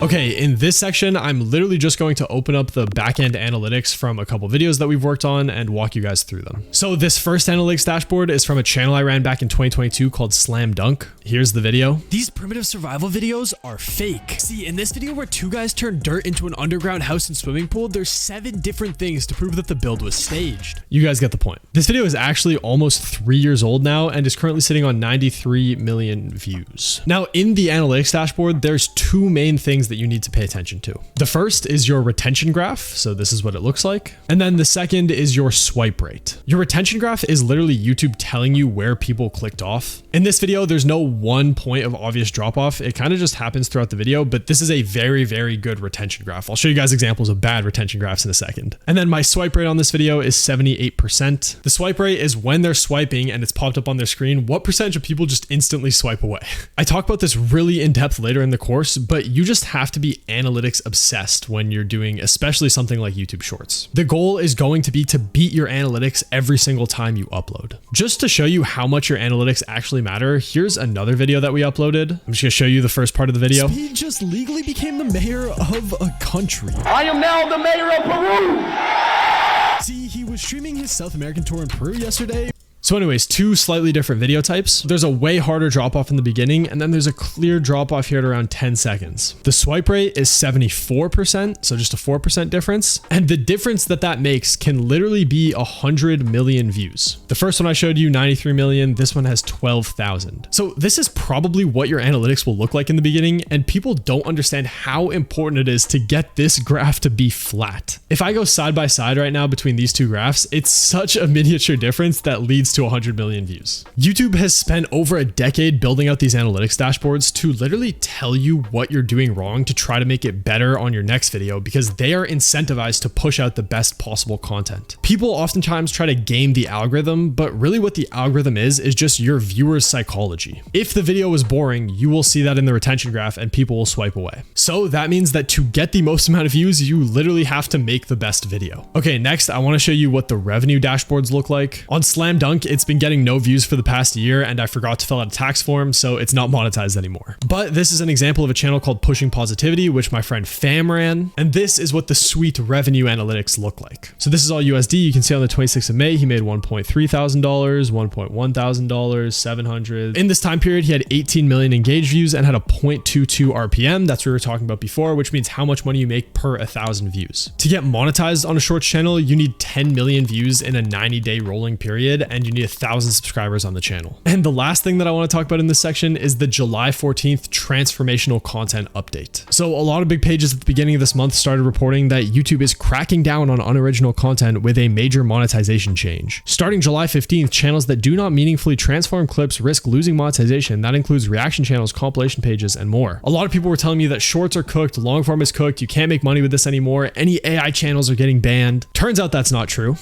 Okay, in this section, I'm literally just going to open up the backend analytics from a couple videos that we've worked on and walk you guys through them. So this first analytics dashboard is from a channel I ran back in 2022 called Slam Dunk. Here's the video. These primitive survival videos are fake. See, in this video where two guys turn dirt into an underground house and swimming pool, there's 7 different things to prove that the build was staged. You guys get the point. This video is actually almost 3 years old now and is currently sitting on 93 million views. Now, in the analytics dashboard, there's 2 main things that you need to pay attention to. The first is your retention graph. So this is what it looks like. And then the second is your swipe rate. Your retention graph is literally YouTube telling you where people clicked off. In this video, there's no one point of obvious drop off. It kind of just happens throughout the video, but this is a very, very good retention graph. I'll show you guys examples of bad retention graphs in a second. And then my swipe rate on this video is 78%. The swipe rate is when they're swiping and it's popped up on their screen, what percentage of people just instantly swipe away. I talk about this really in depth later in the course, but you just have to be analytics obsessed when you're doing especially something like YouTube Shorts. The goal is going to be to beat your analytics every single time you upload. Just to show you how much your analytics actually matter, here's another video that we uploaded. I'm just gonna show you the first part of the video. Speed just legally became the mayor of a country. I am now the mayor of Peru! See, he was streaming his South American tour in Peru yesterday. So anyways, 2 slightly different video types. There's a way harder drop off in the beginning, and then there's a clear drop off here at around 10 seconds. The swipe rate is 74%, so just a 4% difference. And the difference that makes can literally be 100 million views. The first one I showed you, 93 million, this one has 12,000. So this is probably what your analytics will look like in the beginning, and people don't understand how important it is to get this graph to be flat. If I go side by side right now between these 2 graphs, it's such a miniature difference that leads to 100 million views. YouTube has spent over a decade building out these analytics dashboards to literally tell you what you're doing wrong to try to make it better on your next video because they are incentivized to push out the best possible content. People oftentimes try to game the algorithm, but really what the algorithm is just your viewer's psychology. If the video is boring, you will see that in the retention graph and people will swipe away. So that means that to get the most amount of views, you literally have to make the best video. Okay, next I want to show you what the revenue dashboards look like. On Slam Dunk, it's been getting no views for the past year and I forgot to fill out a tax form, so it's not monetized anymore. But this is an example of a channel called Pushing Positivity, which my friend Fam ran. And this is what the sweet revenue analytics look like. So this is all USD. You can see on the 26th of May, he made $1.3 thousand, $1.1 thousand, $700. In this time period, he had 18 million engaged views and had a 0.22 RPM. That's what we were talking about before, which means how much money you make per 1,000 views. To get monetized on a shorts channel, you need 10 million views in a 90-day rolling period, and you need 1,000 subscribers on the channel. And the last thing that I want to talk about in this section is the July 14th transformational content update. So a lot of big pages at the beginning of this month started reporting that YouTube is cracking down on unoriginal content with a major monetization change. Starting July 15th, channels that do not meaningfully transform clips risk losing monetization. That includes reaction channels, compilation pages, and more. A lot of people were telling me that shorts are cooked, long form is cooked, you can't make money with this anymore, any AI channels are getting banned. Turns out that's not true.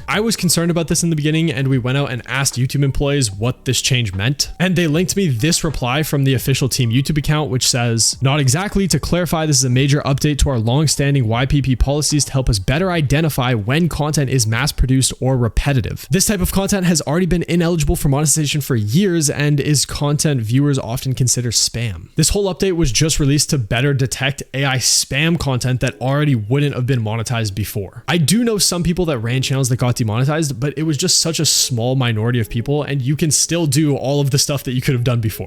I was concerned about this in the beginning and we went out and asked YouTube employees what this change meant. And they linked me this reply from the official team YouTube account, which says, "Not exactly. To clarify, this is a major update to our long-standing YPP policies to help us better identify when content is mass-produced or repetitive. This type of content has already been ineligible for monetization for years and is content viewers often consider spam. This whole update was just released to better detect AI spam content that already wouldn't have been monetized before." I do know some people that ran channels that got demonetized, but it was just such a small minority of people, and you can still do all of the stuff that you could have done before.